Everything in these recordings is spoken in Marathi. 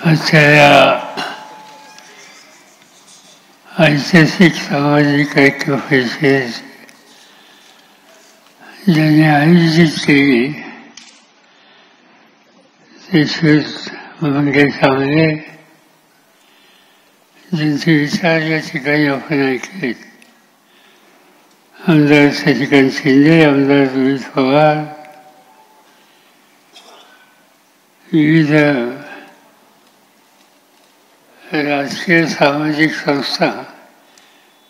आजच्या या ऐतिहासिक सामाजिक ऐक्य परिषदेची ज्यांनी आयोजित केली ते श्री मंगेश आमले, ज्यांचे विचार या ठिकाणी आपण ऐकलेत. आमदार शशिकांत शिंदे, आमदार रोहित पवार, विविध राजकीय सामाजिक संस्था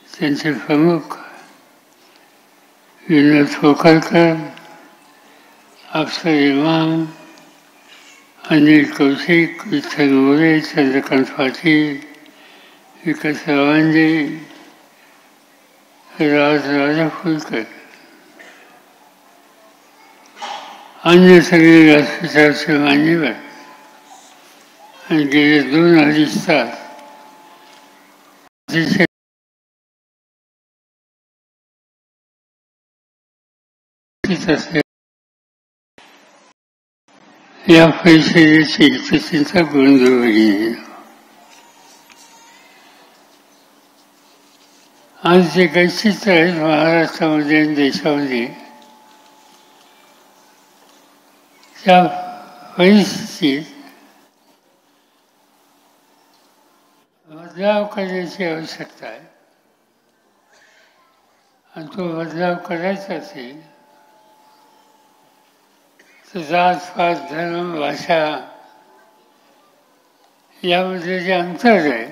त्यांचे प्रमुख विनोद खोकरकर, अफसर इमाम, अनिल कौशिक, विठ्ठल मोरे, चंद्रकांत पाटील, विकास रावांजे, राज राजापूरकर, अन्य सगळे व्यासपीठाचे मान्यवर आणि गेले 2-2.5 तास अतिशय या परिषदेची हितचिंतक बंधू भगिनी, आज जे काही चित्र आहे महाराष्ट्रामध्ये आणि देशामध्ये, त्या परिस्थितीत बदलाव करण्याची आवश्यकता आहे. आणि तो बदलाव करायचा असेल तर जात पात धर्म भाषा यामध्ये जे अंतर आहे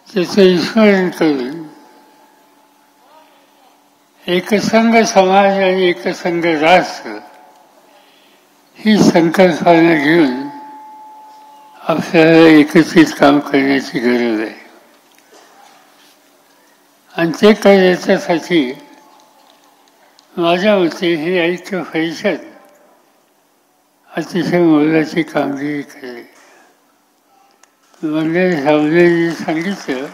त्याचं स्मरण करून एकसंघ समाज आणि एकसंघ राष्ट्र ही संकल्पना घेऊन आपल्याला एकत्रित काम करण्याची गरज आहे. आणि ते करण्यासाठी माझ्या मते ही ऐक्य परिषद अतिशय मोलाची कामगिरी करेल. मंगेश आमलेंनी सांगितलं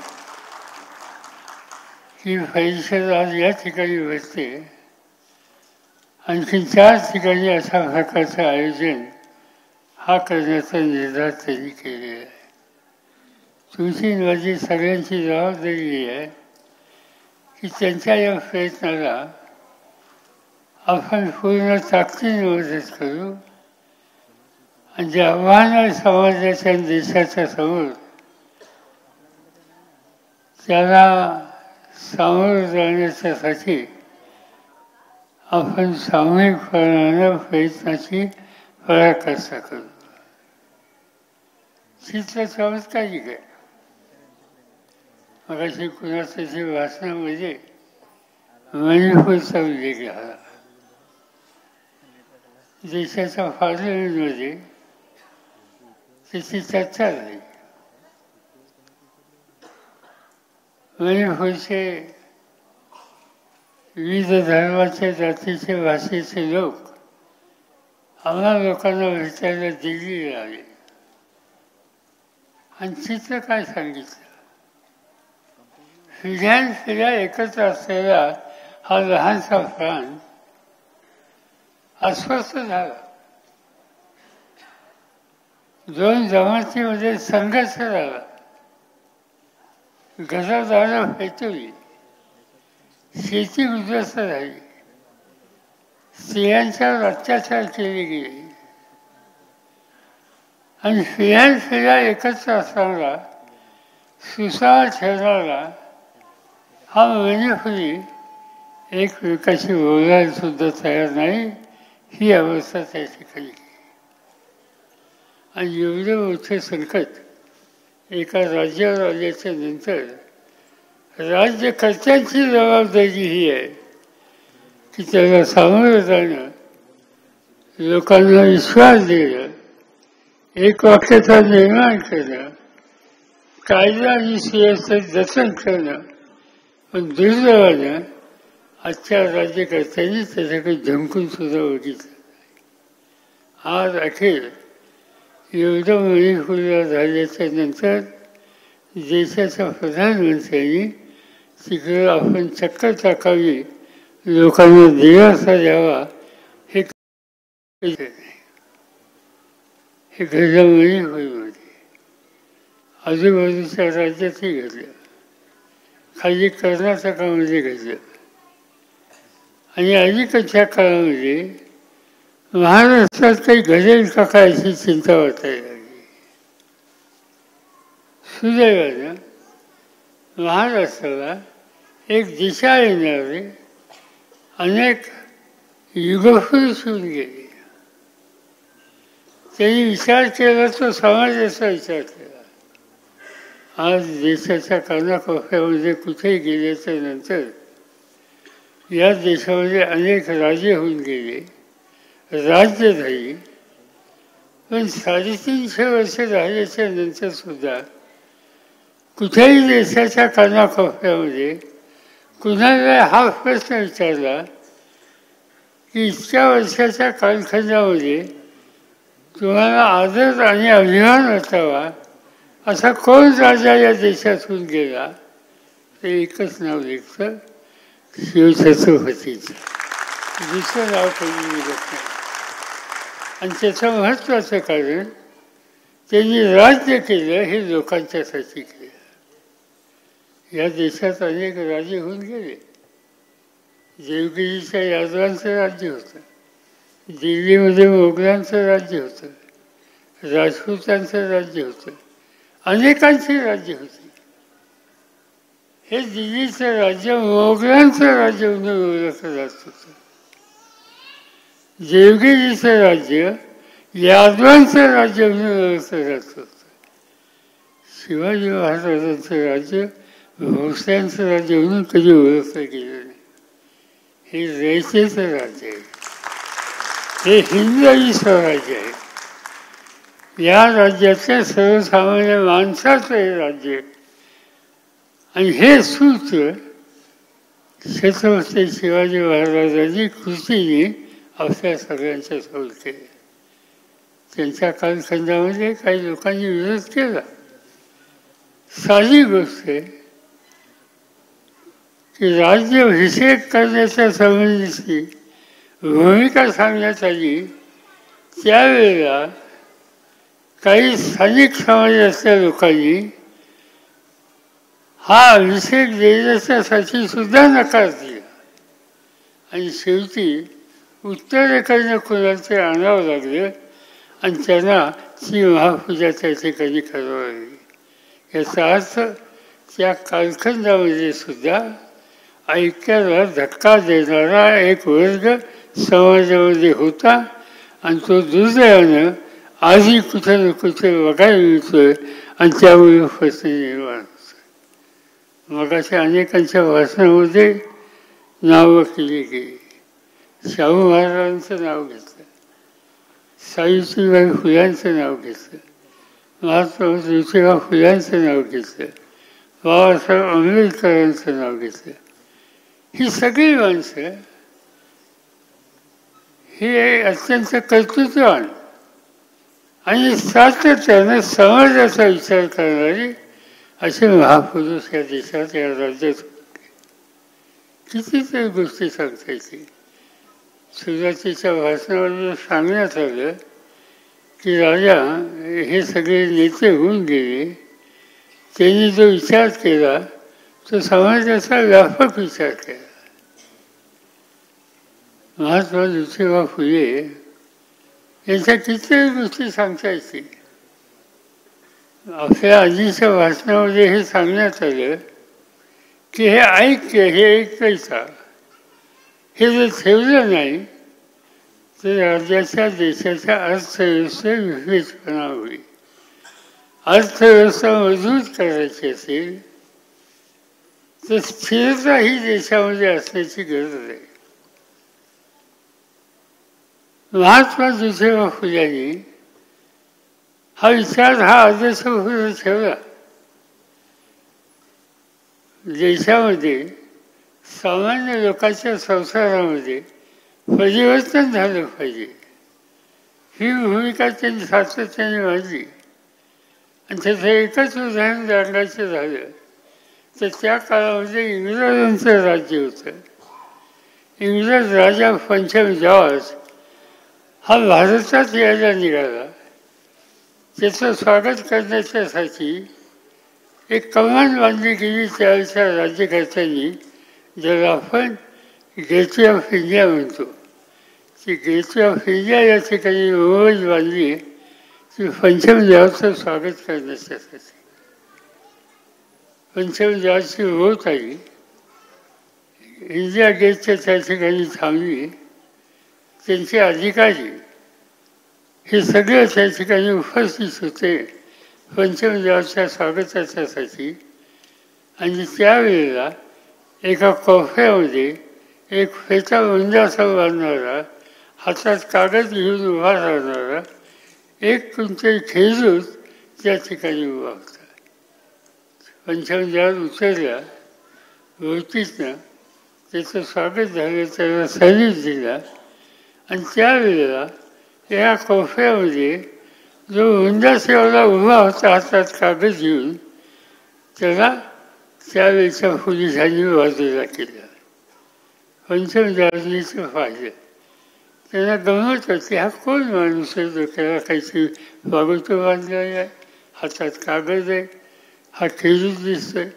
की परिषद आज या ठिकाणी भरते, आणखी 4 ठिकाणी अशा प्रकारचं आयोजन हा करण्याचा निर्धार त्यांनी केलेला आहे. तुमची माझी सगळ्यांची जबाबदारी आहे की त्यांच्या या प्रयत्नाला आपण पूर्ण ताकदीने मदत करू आणि जे आव्हानं समाजाच्या आणि देशाच्या समोर त्याला सामोरं जाण्याच्यासाठी आपण सामूहिकपणानं प्रयत्नाची पराकाष्ठा करू. चित्र चमत्कारिक आहे. मगाशी कुणाच्या भाषणामध्ये मणिपूरचा उल्लेख झाला. देशाच्या पार्लमेंटमध्ये त्याची चर्चा झाली. मणिपूरचे विविध धर्माचे, जातीचे, भाषेचे लोक आम्हाला लोकांना भेटायला दिल्लीला आले आणि चित्र काय सांगितलं. पिढ्यानपिढ्या एकत्र असलेला हा लहानसा प्राण अस्वस्थ झाला. 2 जमातीमध्ये संघर्ष झाला. घरदारं पेटवली, शेती उद्ध्वस्त झाली, स्त्रियांच्यावर अत्याचार केले गेले आणि पिढ्यानपिढ्या एकत्र असणारा सुसाळ ठेवणारा हा मणिपुरी एकमेकाशी बोलायला सुद्धा तयार नाही. ही अवस्था त्या ठिकाणी. आणि एवढं मोठं संकट एका राज्यावर आल्याच्या नंतर राज्यकर्त्यांची जबाबदारी ही आहे की त्याला सामोरं जाणं, लोकांना विश्वास देणं, एक वाक्यता निर्माण करणं, कायदा आणि सुव्यवस्थेचं जतन करणं. पण दुर्दैवानं आजच्या राज्यकर्त्यांनी त्याच्याकडे झमकून सुद्धा बघितलं. आज अखेर एवढं मणिपूरला झाल्याच्या नंतर देशाच्या प्रधानमंत्र्यांनी तिकडे आपण चक्कर टाकावी, लोकांना दिलासा द्यावा, हे हे घडल्यामुळे होईमध्ये आजूबाजूच्या राज्यातही घडलं, खाली कर्नाटकामध्ये घडलं आणि अलीकडच्या काळामध्ये महाराष्ट्रात काही घडेल का काय अशी चिंता वाटायला लागली. सुदैवानं महाराष्ट्राला एक दिशा येणारे अनेक युगपुरुष होऊन गेले. त्यांनी विचार केला तो समाजाचा विचार केला. आज देशाच्या कानाकोपऱ्यामध्ये कुठेही गेल्याच्या नंतर या देशामध्ये अनेक राजे होऊन गेले, राज्य झाली, पण 350 वर्ष झाल्याच्या नंतर सुद्धा कुठेही देशाच्या कानाकोपऱ्यामध्ये कुणाला हा प्रश्न विचारला की इतक्या वर्षाच्या कालखंडामध्ये तुम्हाला आदर आणि अभिमान वाटावा असा कोण राजा या देशातून गेला, ते एकच नाव निघतं, शिवछत्रपतीचं. दुसरं नाव कोणी निघत नाही. आणि त्याचं महत्त्वाचं कारण त्यांनी राज्य केलं हे लोकांच्यासाठी केलं. या देशात अनेक राजे होऊन गेले. देवगिरीच्या यादवांचं राज्य होतं, दिल्लीमध्ये मोगलांचं राज्य होतं, राजपूतांचं राज्य होतं, अनेकांची राज्य होती. हे दिल्लीचं राज्य मोगलांचं राज्य म्हणून ओळखलं जात होतं. देवगिरीचं राज्य यादवांचं राज्य म्हणून ओळखलं जात होतं. शिवाजी महाराजांचं राज्य भोसल्यांचं राज्य म्हणून कधी ओळखलं गेलं नाही. हे रयतेचं राज्य आहे, हे हिंदवी स्वराज्य आहे. या राज्याच्या सर्वसामान्य माणसाचं हे राज्य आहे. आणि हे सूत्र छत्रपती शिवाजी महाराजांनी कृतीने आपल्या सगळ्यांच्या समोर केले. त्यांच्या कालखंडामध्ये काही लोकांनी विरोध केला. साधी गोष्ट आहे की राज्याभिषेक करण्याच्या संबंधीची भूमिका सांगण्यात आली. त्यावेळेला काही स्थानिक समाजातल्या लोकांनी हा अभिषेक देण्याच्यासाठी सुद्धा नकार दिला. आणि शेवटी उत्तरेकडनं कोणाचे आणावं लागलं आणि त्यांना ती महापूजा त्या ठिकाणी करावी लागली. याचा अर्थ त्या कालखंडामध्ये सुद्धा ऐक्याला धक्का देणारा एक वर्ग समाजामध्ये होता आणि तो दुर्दैवानं आजही कुठे ना कुठे बघायला मिळतोय आणि त्यामुळे प्रश्न निर्माण होतो. मगाशी अनेकांच्या भाषणामध्ये नावं केली गेली. शाहू महाराजांचं नाव घेतलं, सावित्रीबाई फुल्यांचं नाव घेतलं, महात्मा ज्योतिबा फुल्यांचं नाव घेतलं, बाबासाहेब आंबेडकरांचं नाव घेतलं. ही सगळी माणसं ही अत्यंत कर्तृत्ववान आणि सातत्यानं समाजाचा विचार करणारी असे महापुरुष या देशात, या राज्यात होते. कितीतरी गोष्टी सांगता येतील. सुरुवातीच्या भाषणामध्ये सांगण्यात आलं की राजा हे सगळे नेते होऊन गेले, त्यांनी जो विचार केला तो समाजाचा व्यापक विचार केला. महात्मा ज्योतिबा फुले यांच्या कितीतरी गोष्टी सांगता येतील. आपल्या आधीच्या भाषणामध्ये हे सांगण्यात आलं की हे ऐक्य, हे ऐकायचा, हे जर ठेवलं नाही तर राज्याच्या देशाच्या अर्थव्यवस्थेत विशेषपणा होईल. अर्थव्यवस्था मजबूत करायची असेल तर स्थिरता ही देशामध्ये असण्याची गरज आहे. महात्मा ज्योतिबा फुल्यांनी हा विचार, हा आदर्श पुढे ठेवला. देशामध्ये सामान्य लोकांच्या संसारामध्ये परिवर्तन झालं पाहिजे ही भूमिका त्यांनी सातत्याने मांडली. आणि त्याचं एकच उदाहरण सांगायचं झालं तर त्या काळामध्ये इंग्रजांचं राज्य होतं. इंग्रज राजा पंचम जॉर्ज हा भारतात यायला निघाला त्याचं स्वागत करण्याच्यासाठी एक कमान बांधली गेली त्यावेळेच्या राज्यकर्त्यांनी, ज्याला आपण गेटवे ऑफ इंडिया म्हणतो. ती गेटवे ऑफ इंडिया या ठिकाणी मुंबईत बांधली ती पंचमदेवाचं स्वागत करण्याच्यासाठी. पंचमदेवाची होत आली, इंडिया गेटच्या त्या ठिकाणी थांबली. त्यांचे अधिकारी हे सगळे त्या ठिकाणी उपस्थित होते पंचमदेवाच्या स्वागताच्यासाठी. आणि त्यावेळेला एका कोफ्यामध्ये एक फेटा मुंजासा बांधणारा, हातात कागद घेऊन उभा राहणारा एक कोणतरी खेळून त्या ठिकाणी उभा होता. पंचमदेवात उतरल्या, वरतीतनं त्याचं स्वागत झालं, त्याला सल्यूट दिला. आणि त्यावेळेला या कोफ्यामध्ये जो मुंजासेवाला उभा होता हातात कागद घेऊन, त्याला त्यावेळेच्या पोलिसांनी बाजूला केलं. पंचमदेवांनी ते पाहिलं. त्यांना गमत होती, हा कोण माणूस आहे, डोक्याला काहीतरी बागोटं बांधलेलं आहे, हातात कागद आहे, हा खेळूच दिसतोय,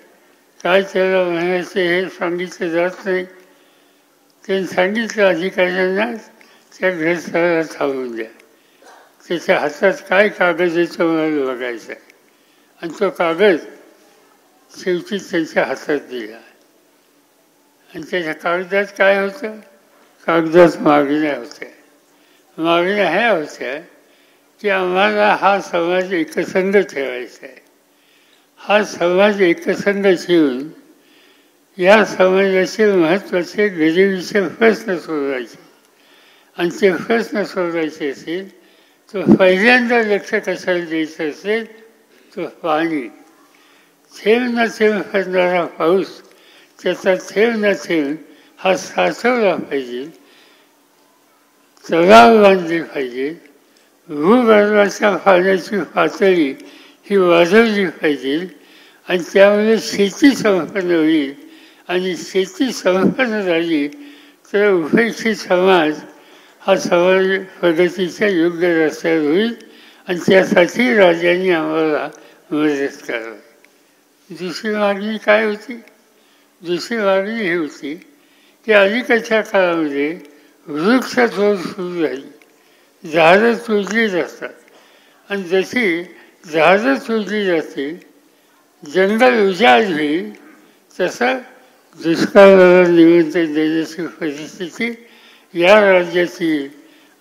काय त्याला म्हणायचं हे सांगितलं जात नाही. त्यांनी सांगितलं अधिकाऱ्यांना त्या ग्रस्ताला थांबून द्या, त्याच्या हातात काय कागद आहे तो मला बघायचा आहे. आणि तो कागद शेवटी त्यांच्या हातात दिला. आणि त्याच्या कागदात काय होतं? कागदात मागण्या होत्या. मागण्या ह्या होत्या की आम्हाला हा समाज एकसंघ ठेवायचा आहे. हा समाज एकसंघ ठेवून या समाजाचे महत्त्वाचे गरिबीचे प्रश्न सोडवायचे. आणि ते प्रश्न सोडवायचे असेल तर पहिल्यांदा लक्ष कशाला द्यायचं असेल तो पाणी. थेंब न थेंब पडणारा पाऊस, त्याचा थेंब न थेंब हा साचवला पाहिजे, तलाव बांधले पाहिजे, भूगर्भाच्या पाण्याची पातळी ही वाढवली पाहिजे. आणि त्यामुळे शेती संपन्न होईल. आणि शेती संपन्न झाली तर उपेक्षित समाज हा समाज प्रगतीच्या योग्य रस्त्यावर होईल. आणि त्यासाठी राजांनी आम्हाला मदत करावी. दुसरी मागणी काय होती? दुसरी मागणी ही होती की अलीकडच्या काळामध्ये वृक्षतोड सुरू झाली, झाडं तोडली जातात. आणि जशी झाडं तोडली जाते, जंगल उजाड होईल, तसं दुष्काळाला निमंत्रण देण्याची परिस्थिती या राज्याची.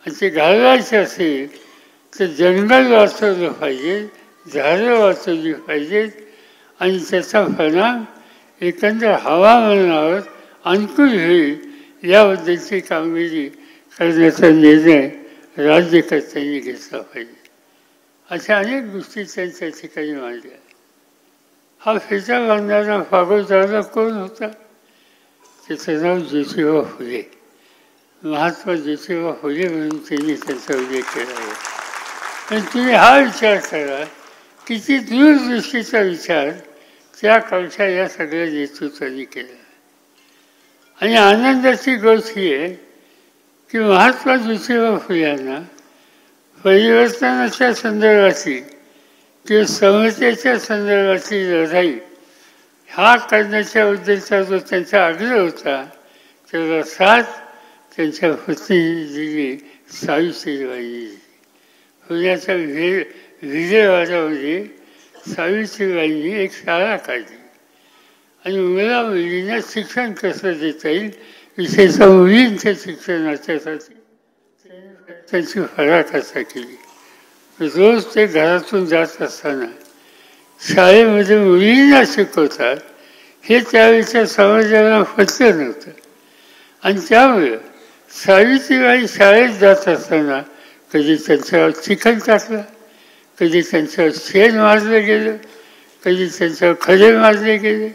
आणि ते घालवायचे असेल तर जंगल वाचवलं पाहिजे, झाडं वाचवली पाहिजेत. आणि त्याचा परिणाम एकंदर हवामानावर अनुकूल होईल याबद्दलची कामगिरी करण्याचा निर्णय राज्यकर्त्यांनी घेतला पाहिजे. अशा अनेक गोष्टी त्यांच्या ठिकाणी मांडल्या. हा फेटा बांधणारा फागोटाला कोण होता? त्याचं नाव ज्योतिबा फुले, महात्मा ज्योतिबा फुले म्हणून त्यांनी त्यांचा उल्लेख केला आहे. पण तुम्ही हा विचार करा, किती दूरदृष्टीचा विचार त्या काळच्या या सगळ्या नेतृत्वाने केला. आणि आनंदाची गोष्ट ही आहे की महात्मा ज्योतिबा फुल्यांना परिवर्तनाच्या संदर्भातली किंवा समतेच्या संदर्भातली लढाई हा करण्याच्याबद्दलचा जो त्यांचा आग्रह होता, त्याला साथ त्यांच्या पत्नीने दिली, सावित्रीबाईंनी दिली. पुण्याच्या विजयवाड्यामध्ये सावित्रीबाईंनी एक शाळा काढली आणि मुला मुलींना शिक्षण कसं देता येईल, विशेषतः मुलींच्या शिक्षणाच्यासाठी त्यांची फराकासा केली. रोज ते घरातून जात असताना शाळेमध्ये मुलींना शिकवतात हे त्यावेळेच्या समाजाला पटलं नव्हतं. आणि त्यामुळे सावित्रीबाई शाळेत जात असताना कधी त्यांच्यावर चिखल टाकला, कधी त्यांच्यावर शेण मारलं गेलं, कधी त्यांच्यावर खडे मारले गेले,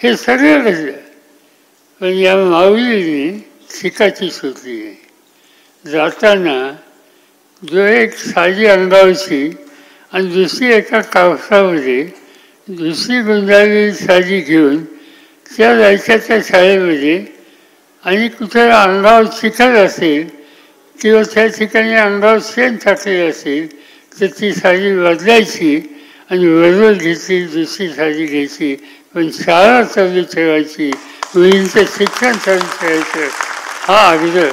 हे सगळं घडलं. पण या माऊलीने शिकाची शोधली नाही. जाताना जो एक साडी अंगावरची आणि दुसरी एका कापसामध्ये दुसरी गुंडाळलेली साडी घेऊन त्या जायच्या त्या शाळेमध्ये. आणि कुठे अंगावर चिखल असेल किंवा त्या ठिकाणी अंगावर शेण टाकलेलं असेल तर ती साडी बदलायची आणि बरोबर घेतली दुसरी साडी घ्यायची, पण शाळा चालू ठेवायची, मुलींचं शिक्षण चालू ठेवायचं, हा आग्रह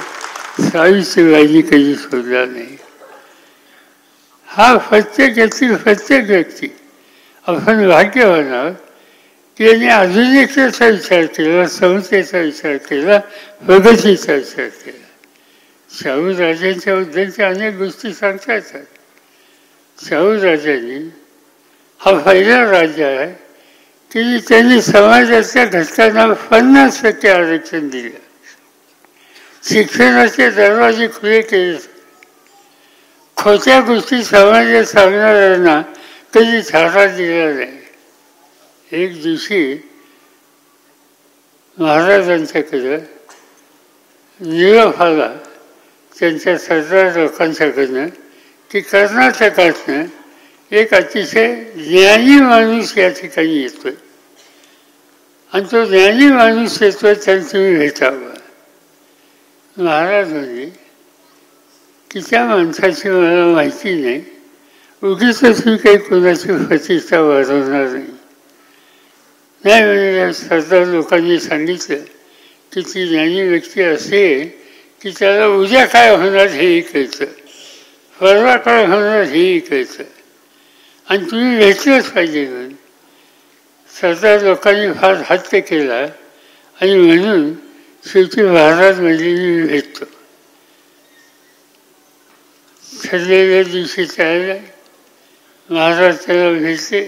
सावित्रीबाईंनी कधी सोडला नाही. हा प्रत्येक व्यक्ती आपण भाग्यवान आहोत की यांनी आधुनिकतेचा विचार केला, समतेचा विचार केला, प्रगतीचा विचार केला. शाहू राजांच्या बद्दलच्या अनेक गोष्टी सांगता येतात. शाहू राजांनी हा पहिला राजा आहे की त्यांनी समाजाच्या घटकांना 50% आरक्षण दिलं, शिक्षणाचे दरवाजे खुले केले, खोट्या गोष्टी समाजात सांगणाऱ्यांना कधी थारा दिला नाही. एक दिवशी महाराजांच्याकडं निरोप आला त्यांच्या सरदार लोकांच्याकडनं की कर्नाटकातनं एक अतिशय ज्ञानी माणूस या ठिकाणी येतोय आणि तो ज्ञानी माणूस येतोय त्याला तुम्ही भेटावं. महाराज म्हणजे की त्या माणसाची मला माहिती नाही, उगीच मी काही कोणाची प्रतिष्ठा वाढवणार नाही. नाही म्हणजे सरदार लोकांनी सांगितलं की ती ज्ञानी व्यक्ती असे की त्याला उद्या काय होणार हेही कळतं, परवा काय होणार हेही कळतं आणि तुम्ही भेटलंच पाहिजे. म्हणून सरदार लोकांनी फार हट्ट केला आणि म्हणून शेवटी महाराज म्हणजे मी भेटतो. ठरलेल्या दिवशी त्याला महाराज त्याला भेटले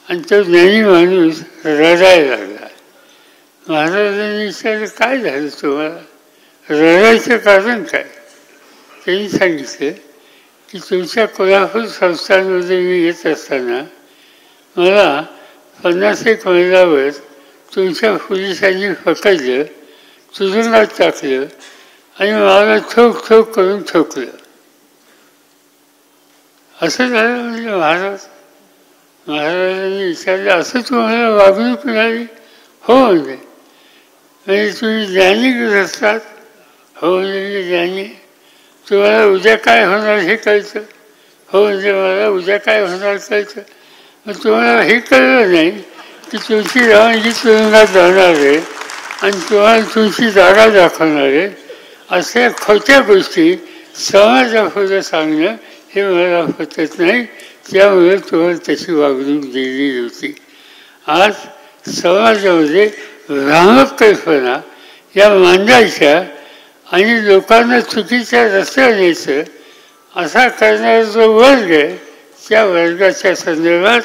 आणि तो ज्ञानी माणूस रडायला लागला. महाराजांनी विचारलं काय झालं तुम्हाला, रडायचं कारण काय? त्यांनी सांगितलं की तुमच्या कोल्हापूर संस्थांमध्ये मी येत असताना मला 50 मैलावर तुमच्या पोलिसांनी पकडलं, तुरुंगात टाकलं आणि मला ठोक करून ठोकलं. असं झालं म्हणजे महाराजांनी विचारलं असं तुम्हाला वागणूक मिळाली? हो म्हणजे तुम्ही ज्ञानी असतात? हो म्हणजे ज्ञानी. तुम्हाला उद्या काय होणार हे कळतं? हो म्हणजे मला उद्या काय होणार कळतं. मग तुम्हाला हे कळलं नाही की तुमची रवानगी तुरुंगात जाणार आहे आणि तुम्हाला तुमची जागा दाखवणार आहे, अशा खोट्या गोष्टी समाजापुढे सांगणं हे मला पटत नाही, त्यामुळे तुम्हाला तशी वागणूक दिली होती. आज समाजामध्ये भ्रामक कल्पना या मांडायच्या आणि लोकांना चुकीच्या रस्त्यावर न्यायचं असा करणारा जो वर्ग आहे, त्या वर्गाच्या संदर्भात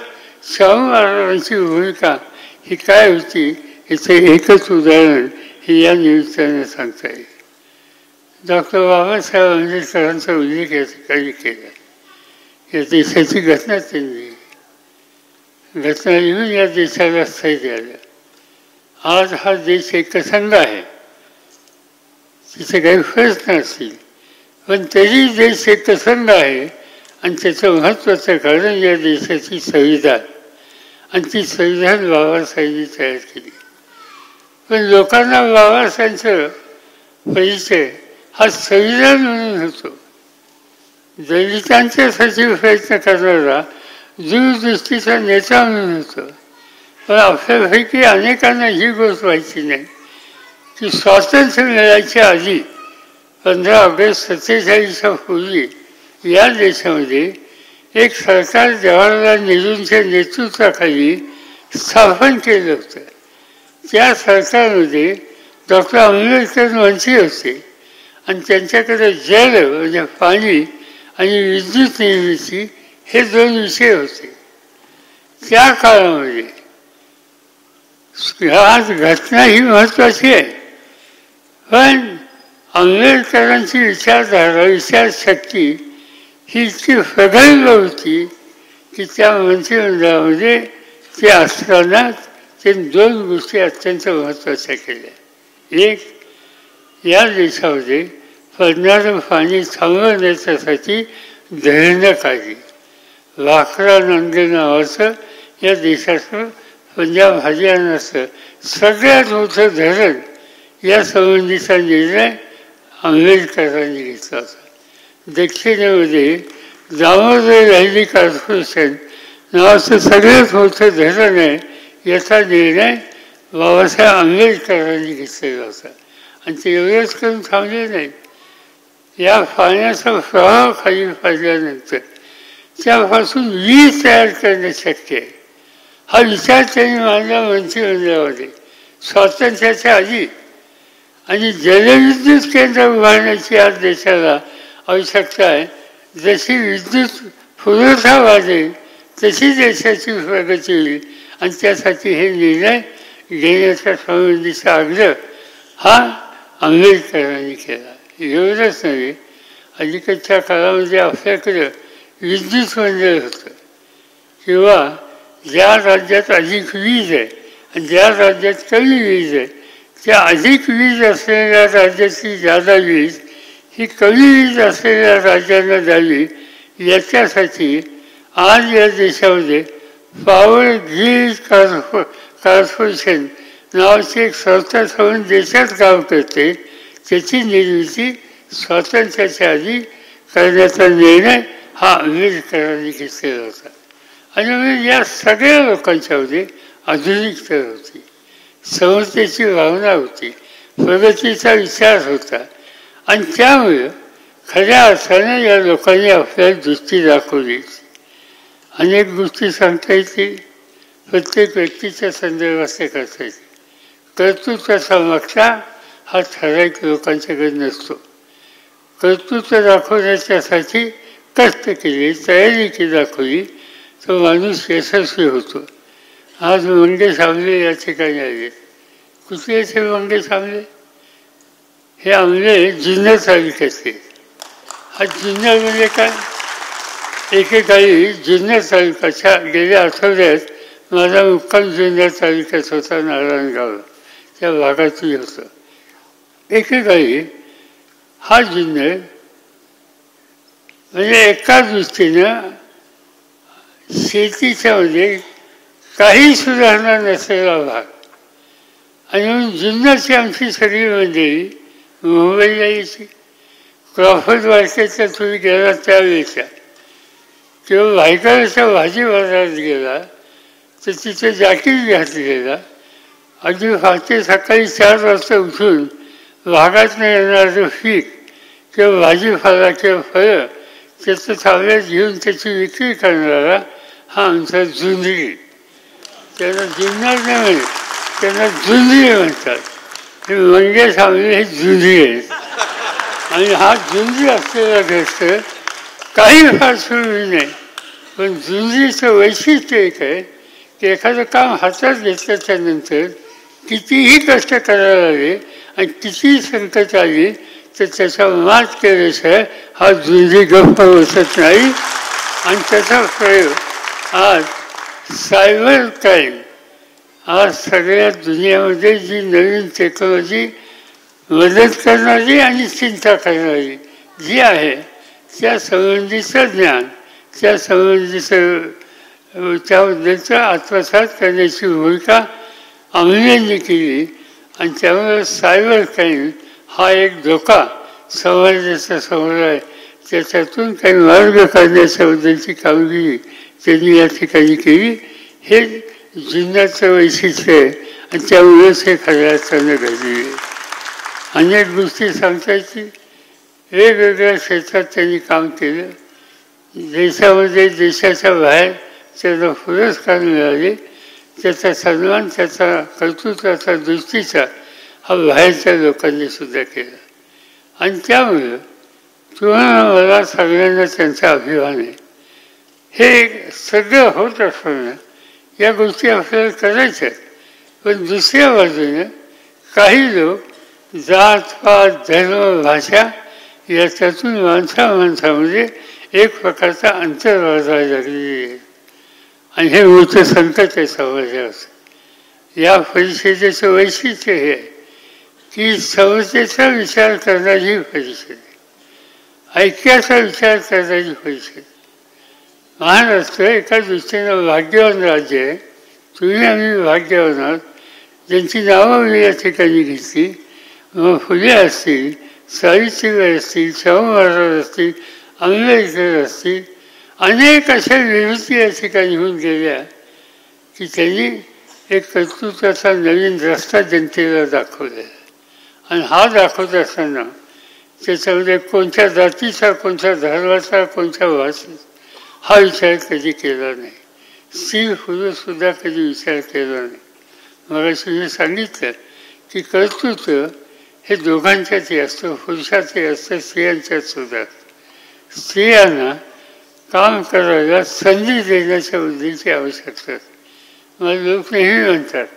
शाहू महाराजांची भूमिका ही काय होती याचं एकच उदाहरण हे या निमित्तानं सांगता येईल. डॉक्टर बाबासाहेब आंबेडकरांचा उल्लेख या ठिकाणी केला. या देशाची घटना त्यांनी घटना लिहून या देशाला स्थैर्य आलं. आज हा देश एकसंघ आहे, तिथे काही फरक नसतील, पण तरी देश एकसंघ आहे आणि त्याचं महत्त्वाचं कारण या देशाची संविधान आणि ती संविधान बाबासाहेबांनी तयार केली. पण लोकांना बाबासाहेबांचा परिचय हा संविधान म्हणून होतो. दलितांच्यासाठी प्रयत्न करणारा दूरदृष्टीचा नेता म्हणून होतो. पण आपल्यापैकी अनेकांना ही गोष्ट व्हायची नाही की स्वातंत्र्य मिळायच्या आधी 15 ऑगस्ट 47च्या पूर्वी या देशामध्ये एक सरकार जवाहरलाल नेहरूंच्या नेतृत्वाखाली स्थापन केलं होतं. त्या सरकारमध्ये डॉक्टर आंबेडकर मंत्री होते आणि त्यांच्याकडे जल म्हणजे पाणी आणि विद्युत निर्मिती हे 2 विषय होते. त्या काळामध्ये आज घटना ही महत्त्वाची आहे, पण आंबेडकरांची विचारधारा विचारशक्ती ही इतकी प्रगल्भ होती की त्या मंत्रिमंडळामध्ये ते असताना ते 2 गोष्टी अत्यंत महत्त्वाच्या केल्या. एक, या देशामध्ये पडणारं पाणी थांबवण्यासाठी धरणं काढली. वाखरा नांदे नावाचं या देशाचं पंजाब हरियाणाचं सगळ्यात मोठं धरण या संबंधीचा निर्णय आंबेडकरांनी घेतला होता. दक्षिणेमध्ये दामोदर राहिली कॉर्पोरेशन नावाचं सगळ्यात मोठं धरण आहे याचा निर्णय बाबासाहेब आंबेडकरांनी घेतलेला होता. आणि ते एवढंच करून थांबले नाही. या पाण्याचा प्रवाह खाली पडल्यानंतर त्यापासून वीज तयार करणे शक्य आहे हा विचार त्यांनी मांडला मंत्रिमंडळामध्ये स्वातंत्र्याच्या आधी. आणि जलविद्युत केंद्र उभारण्याची आज देशाला आवश्यकता आहे. जशी विद्युत पुरवठा वाढेल तशी देशाची प्रगती होईल. आणि त्यासाठी हे निर्णय घेण्याच्या संबंधीचा आग्रह हा आंबेडकरांनी केला. एवढंच नव्हे, अलीकडच्या काळामध्ये आपल्याकडं विद्युत मंडळ होतं किंवा ज्या राज्यात अधिक वीज आहे आणि ज्या राज्यात कमी वीज आहे त्या अधिक वीज असलेल्या राज्याची जादा वीज ही कमी वीज असलेल्या राज्यांना द्यावी याच्यासाठी आज या देशामध्ये पॉवर ग्रीड कॉर्पोरेशन नावाची एक संस्था म्हणून देशात काम करते. त्याची निर्मिती स्वातंत्र्याच्या आधी करण्याचा निर्णय हा आंबेडकरांनी घेतलेला होता. आणि म्हणजे या सगळ्या लोकांच्यामध्ये आधुनिकता होती, समतेची भावना होती, प्रगतीचा विचार होता. आणि त्यामुळे खऱ्या अर्थाने या लोकांनी आपल्याला दृष्टी दाखवली. अनेक गोष्टी सांगता येतील, प्रत्येक व्यक्तीच्या संदर्भात ते करता येते. कर्तृत्वाचा मागचा हा ठराविक लोकांच्याकडे नसतो. कर्तृत्व दाखवण्याच्यासाठी कष्ट केले, तयारी केली दाखवली तो माणूस यशस्वी होतो. आज मंगेश आंबले या ठिकाणी आले. कुठले असे मंगेश आंबले? हे आंबले जुन्नर तालुक्यातले. हा जुन्नर म्हणजे काय? एकेकाळी जुन्नर तालुक्याच्या गेल्या आठवड्यात माझा मुक्काम जुन्नर तालुक्यात होता. नारायणगाव त्या भागातही होतं. एकेकाळी हा जुन्नर म्हणजे एका दृष्टीनं शेतीच्या मध्ये काही सुधारणा नसलेला भाग. आणि म्हणून जुन्नरची आमची सगळी मंडळी मुंबईला यायची. क्रॉफर्ड मार्केटला तुम्ही गेला त्यावेळेच्या किंवा भायखळ्याच्या भाजी बाजारात गेला तर तिथे जॅकेट घातलेला. अगदी पहाटे सकाळी 4 वाजता उठून भागात येणारं पीक किंवा भाजीपाला किंवा फळं त्याचं ताब्यात घेऊन त्याची विक्री करणारा हा आमचा जुंजरी. त्यांना जुन्नर नाही म्हणत, त्यांना जुंजरी म्हणतात. हे मंगेश आंबले हे जुंजरी आहेत. आणि हा जुंजरी असलेला ग्रस्त काही फार सुरू नाही. पण जुंजरीचं वैशिष्ट्य एक आहे की एखादं काम हातात घेतल्याच्यानंतर कितीही कष्ट करायला लागले आणि कितीही संकट आली तर त्याचा मात केल्याशिवाय हा जुंजरी गप्प बसत नाही. आणि त्याचा प्रयोग आज सायबर क्राईम, आज सगळ्या दुनियामध्ये जी नवीन टेक्नॉलॉजी मदत करणारी आणि चिंता करणारी जी आहे त्या संबंधीचं ज्ञान, त्या संबंधीचं त्याबद्दलचं आत्मसात करण्याची भूमिका आंबेंनी केली. आणि त्यामुळे सायबर क्राईम हा एक धोका समाजाच्या समोर आहे. त्याच्यातून काही मार्ग काढण्याच्याबद्दलची कामगिरी त्यांनी या ठिकाणी केली. हे जुन्नरचं वैशिष्ट्य आहे आणि त्यामुळेच हे खऱ्या अर्थानं घडले. अनेक गोष्टी सांगता येतील. वेगवेगळ्या क्षेत्रात त्यांनी काम केलं. देशामध्ये देशाच्या बाहेर त्यांना पुरस्कार मिळाले. त्याचा सन्मान त्याचा कर्तृत्वाचा दृष्टीचा हा बाहेरच्या लोकांनी सुद्धा केला. आणि त्यामुळं तुम्हाला मला सगळ्यांना त्यांचा अभिमान आहे. हे सगळं होत असताना या गोष्टी आपल्याला करायच्या. पण दुसऱ्या बाजूने काही लोक जात पात धर्म भाषा याच्यातून माणसामध्ये एक प्रकारचा अंतर वाढवायला लागलेली आहे. आणि हे मोठं संकट आहे समाजावर. या परिषदेचं वैशिष्ट्य हे आहे की समतेचा विचार करणारी ही परिषद आहे, ऐक्याचा विचार करणारी परिषद. महाराष्ट्र एका दृष्टीनं भाग्यवान राज्य आहे. तुम्ही आम्ही भाग्यवान आहोत. ज्यांची नावं मी या ठिकाणी घेतली, मग फुले असतील, सावित्रीबाई असतील, शाहू महाराज असतील, आंबेडकर असतील, अनेक अशा विभूती या ठिकाणी होऊन गेल्या की त्यांनी एक कर्तृत्वाचा नवीन रस्ता जनतेला दाखवला. आणि हा दाखवत असताना त्याच्यामध्ये कोणत्या जातीचा, कोणत्या धर्माचा, कोणत्या भाषेचा हा विचार कधी केला नाही. स्त्री पुरुषसुद्धा कधी विचार केला नाही. मगाशी मी सांगितलं की कर्तृत्व हे दोघांच्यातही असतं, पुरुषातही असतं, स्त्रियांच्यात सुद्धा. स्त्रियांना काम करायला संधी देण्याच्या बुद्धीची आवश्यकता. मला लोक नेहमी म्हणतात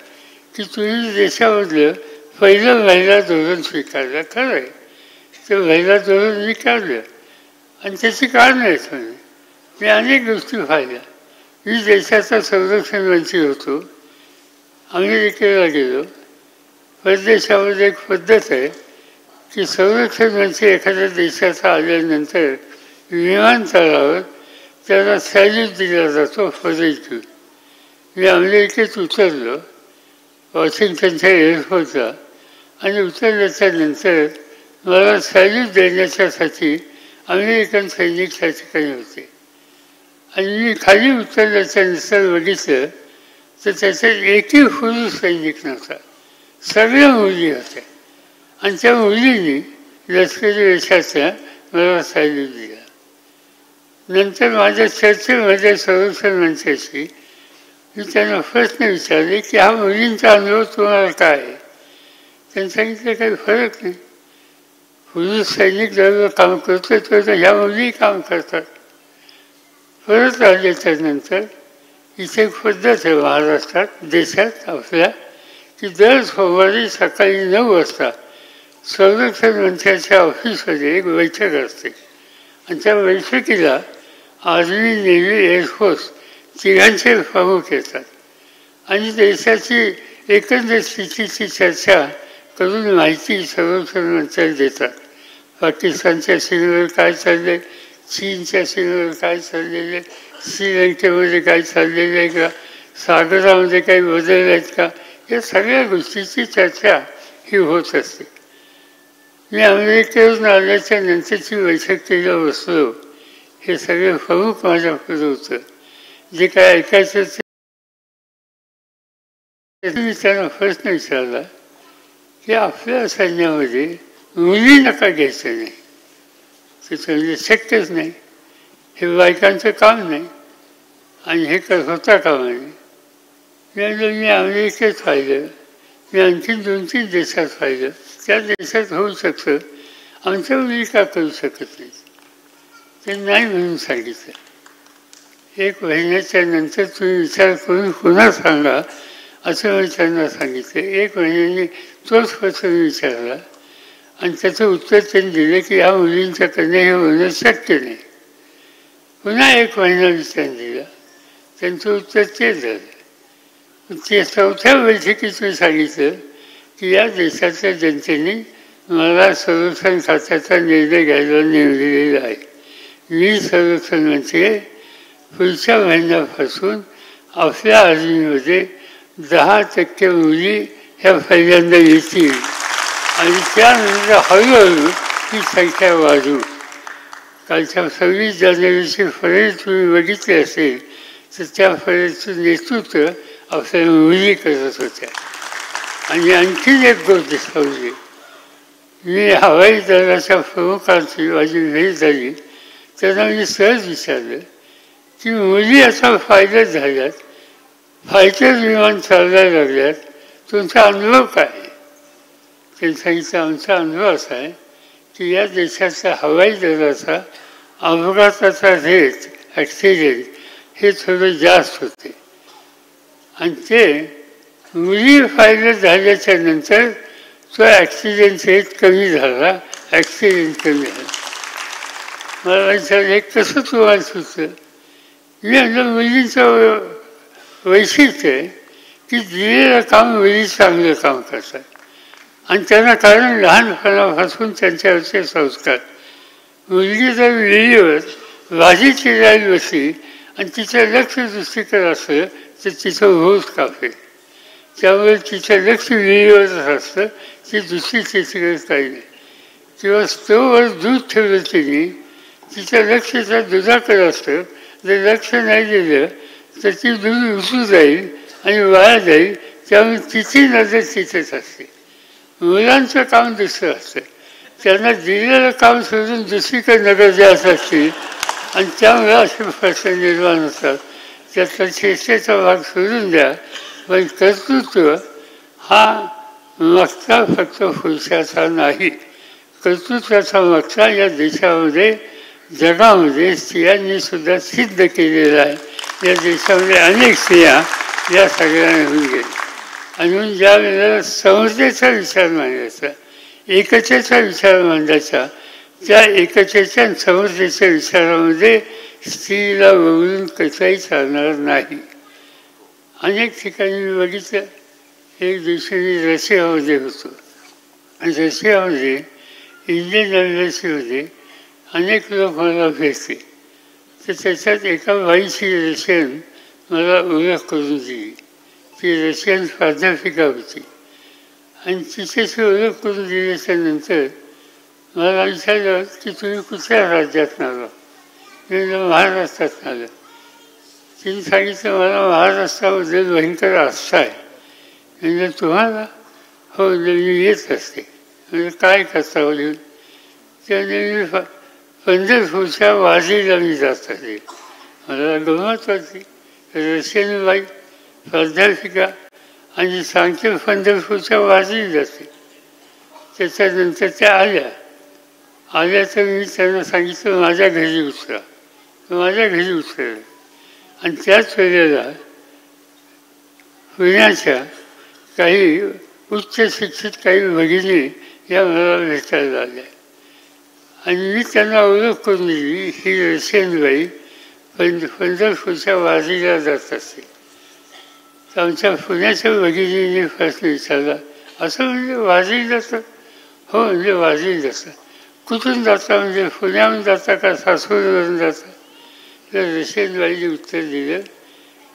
की तुम्ही देशामधलं पहिलं महिला धोरण स्वीकारलं. खरं आहे, ते महिला धोरण मी काढलं आणि त्याची कारणं आहेत. म्हणजे मी अनेक गोष्टी पाहिल्या. मी देशाचा संरक्षण मंत्री होतो, अमेरिकेला गेलो. परदेशामध्ये एक पद्धत आहे की संरक्षण मंत्री एखाद्या देशाचा आल्यानंतर विमानतळावर त्याला सॅल्यूट दिला जातो फौजेत घेऊन. मी अमेरिकेत उतरलो वॉशिंग्टनच्या एअरपोर्टला आणि उतरल्याच्या नंतर मला सॅल्यूट देण्याच्यासाठी अमेरिकन सैनिक त्या ठिकाणी होते. आणि मी खाली उतरल्याच्या नंतर बघितलं तर त्याच्यात एकही पुरुष सैनिक नव्हता, सगळ्या मुली होत्या. आणि त्या मुलींनी लष्करी वेशाच्या मला सॅल्यूट दिला. नंतर माझ्या चर्चेमध्ये संरक्षण मंत्र्याशी मी त्यांना प्रश्न विचारले की हा मुलींचा अनुभव तुम्हाला काय आहे. त्यांनी सांगितलं काही फरक नाही, पुरुष सैनिक जवळ काम करतो तर ह्या मुली काम करतात. परत आल्याच्यानंतर इथे एक पद्धत आहे महाराष्ट्रात, देशात आपल्या, की दर सोमवारी सकाळी 9 वाजता संरक्षण मंत्र्याच्या ऑफिसमध्ये एक बैठक असते. आणि त्या बैठकीला आर्मी, नेव्ही, एअरफोर्स तिघांचे प्रमुख येतात आणि देशाची एकंदर स्थितीची चर्चा करून माहिती संरक्षण मंत्र्याला देतात. पाकिस्तानच्या सीमेवर काय चाललंय, चीनच्या सीमेवर काय चाललेलं आहे, श्रीलंकेमध्ये काय चाललेलं आहे का, सागरामध्ये काही बदल आहेत का, या सगळ्या गोष्टीची चर्चा ही होत असते. मी अमेरिकेवरून आल्याच्या नंतरची बैठकीला बसलो. हे सगळे प्रमुख माझ्याकडे होतं. जे काय ऐकायचं ते मी त्यांना प्रश्न विचारला की आपल्या सैन्यामध्ये मुली नका घ्यायचं नाही, त्याचं म्हणजे शक्यच नाही, हे बायकांचं काम नाही आणि हे होता कामा नये. मी अमेरिकेत पाहिलं, मी आणखी 2-3 देशात पाहिलं. त्या देशात होऊ शकतं, आमच्या मुली का करू शकत नाही. ते नाही म्हणून सांगितलं. 1 महिन्याच्या नंतर तुम्ही विचार करून पुन्हा सांगा असं मी त्यांना सांगितलं. 1 महिन्याने तोच प्रश्न विचारला आणि त्याचं उत्तर त्यांनी दिलं की या मुलींच्याकडनं हे होणं शक्य नाही. पुन्हा 1 महिना विचार दिला, त्यांचं उत्तर ते झालं. ते 4थ्या बैठकीत मी सांगितलं की या देशाच्या जनतेने मला संरक्षण खात्याचा निर्णय घ्यायला नेमलेला आहे. मी संरक्षण मंत्री पुढच्या महिन्यापासून आपल्या आर्मीमध्ये 10% मुली ह्या पहिल्यांदा येतील आणि त्यानंतर हळूहळू ही संख्या वाढू. कालच्या 26 जानेवारीची परेड तुम्ही बघितली असेल तर त्या परेडचं नेतृत्व आपल्या मुली करत होत्या. आणि आणखीन एक गोष्ट दिसवली, मी हवाई दलाच्या प्रमुखांची माझी भेट झाली. त्यांना मी सहज विचारलं की मुली आता फायद्यात झाल्यात, फायटर विमान चालवायला लागल्यात, तुमचा अनुभव काय? त्यांनी सांगितलं आमचा अनुभव असा आहे की या देशाच्या हवाई दलाचा अपघाताचा रेट, ॲक्सिडेंट हे थोडं जास्त होते आणि ते मुली फायदा झाल्याच्या नंतर तो ॲक्सिडेंट रेट कमी झाला, ॲक्सिडेंट कमी झाला. मला विचारलं हे कसं तुम्हाला सुचलं? मी म्हणलं मुलींचं वैशिष्ट्य आहे की दिलेलं काम मुली चांगलं काम करतात आणि त्यांना कारण लहानपणापासून त्यांच्यावरचे संस्कार. मुलगी जर विहिरीवर भाजीची जाईल बसली आणि तिचं लक्ष दुसरीकडे असलं तर तिचं होस कापेल. त्यामुळे तिचं लक्ष विहिरीवरच असतं, ती दुसरी तिच्याकडे काही नाही. किंवा स्टोवर दूध ठेवलं तिने, तिचं लक्ष त्या दुधाकडे असतं जर लक्ष नाही दिलं तर ती दूर उसू जाईल आणि वाया जाईल. त्यामुळे तिची नजर तिथेच असते. मुलांचं काम दुसरं असतं. त्यांना दिलेलं काम सोडून दुसरीकडे नजर जास्त असते आणि त्यामुळे असे प्रश्न निर्माण होतात. त्यातला चेष्टेचा भाग सोडून द्या. पण कर्तृत्व हा मागचा फक्त पुरुषाचा नाही. कर्तृत्वाचा मागचा या देशामध्ये जगामध्ये स्त्रियांनी सुद्धा सिद्ध केलेला आहे. या देशामध्ये अनेक स्त्रिया या सगळ्यांना होऊन गेल्या. आणि ज्या वेळेला समतेचा विचार मांडायचा, एकतेचा विचार मांडायचा, त्या एकतेच्या आणि समतेच्या विचारामध्ये स्त्रीला वगळून कसंही चालणार नाही. अनेक ठिकाणी मी बघितलं. एक दिवशी मी रशियामध्ये होतो आणि रशियामध्ये इंडियन एम्बॅसीमध्ये अनेक लोक मला भेटले. तर त्याच्यात एका बाईची रशियन मला ओळख करून दिली. ती रशियन प्राध्यापिका होती आणि तिच्याशी ओळख करून दिल्याच्या नंतर मला विचारलं की तुम्ही कुठल्या राज्यात आला? मी महाराष्ट्रात आलं. तिने सांगितलं मला महाराष्ट्रामध्ये भयंकर आस्था आहे. म्हणजे तुम्हाला? हो, मी येत असते. म्हणजे काय करता बोलून? त्याने मी पंढरपूरच्या वाजीला मी जात असे. मला गमत होती. रशियन बाई प्राध्यापिका आणि सांगते पंढरपूरच्या वाजीला जाते. त्याच्यानंतर त्या आल्या तर मी त्यांना सांगितलं माझ्या घरी उतरा. माझ्या घरी उतरलं आणि त्याच वेळेला पुण्याच्या काही उच्च शिक्षित काही भगिनी या मला भेटायला आल्या आणि मी त्यांना ओळख करून दिली. ही रशियन बाई पंढरपूरच्या वारीला जात असते. तर आमच्या पुण्याच्या भगिनीने प्रश्न विचारला, असं म्हणजे वारी जातं? हो, म्हणजे वारी जातं. कुठून जाता? म्हणजे पुण्याहून जाता का सासवडवरून जाता? तर रशियन बाईने उत्तर दिलं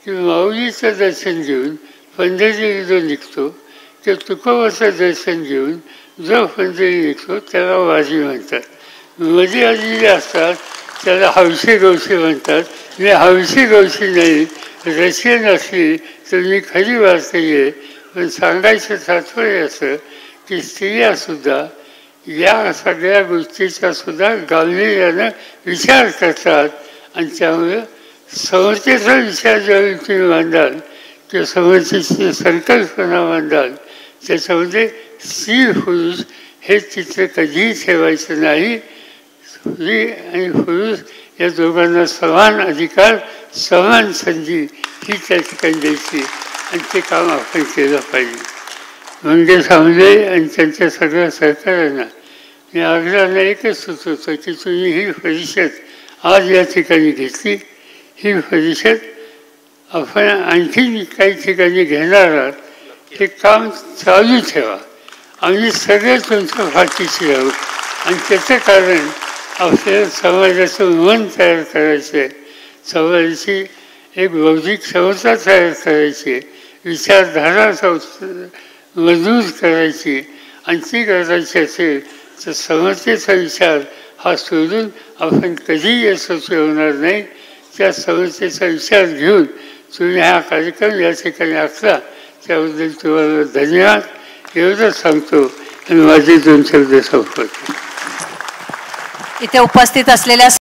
की माऊलीचं दर्शन घेऊन पंढरीला जो निघतो ते तुकोबाचं दर्शन घेऊन जो पंढरी निघतो त्याला वारी म्हणतात. मध्ये आलेले असतात त्याला हौशी गवशी म्हणतात. मी हौशी गवशी नाही. रशियन असली तर मी खरी भारतीय आहे. पण सांगायचं तात्पर्य असं की स्त्रियासुद्धा या सगळ्या गोष्टीचा सुद्धा गांभीर्यानं विचार करतात आणि त्यामुळे समतेचा विचार ज्यावेळी तुम्ही मांडाल किंवा समतेची संकल्पना मांडाल त्याच्यामध्ये स्त्री पुरुष हे चित्र कधीही ठेवायचं नाही. स्त्री आणि पुरुष या दोघांना समान अधिकार, समान संधी ही त्या ठिकाणी द्यायची आणि ते काम आपण केलं पाहिजे. मंगेश आंबले आणि त्यांच्या सगळ्या सहकाऱ्यांना मी आग्रहानं एकच सुचवतो की तुम्ही ही परिषद आज या ठिकाणी घेतली. ही परिषद आपण आणखी काही ठिकाणी घेणार आहात. हे काम चालू ठेवा. आम्ही सगळे तुमच्या पाठीशी राहू आणि त्याचं कारण आपल्याला समाजाचं मन तयार करायचं आहे. समाजाची एक बौद्धिक क्षमता तयार करायची, विचारधारा मजबूत करायची आणि ती करायची असेल तर समतेचा विचार हा सोडून आपण कधीही यशस्वी होणार नाही. त्या समस्येचा विचार घेऊन तुम्ही हा कार्यक्रम या ठिकाणी आखला त्याबद्दल तुम्हाला धन्यवाद एवढंच सांगतो आणि माझे 2 शब्द संपवतो. इथे उपस्थित असलेल्या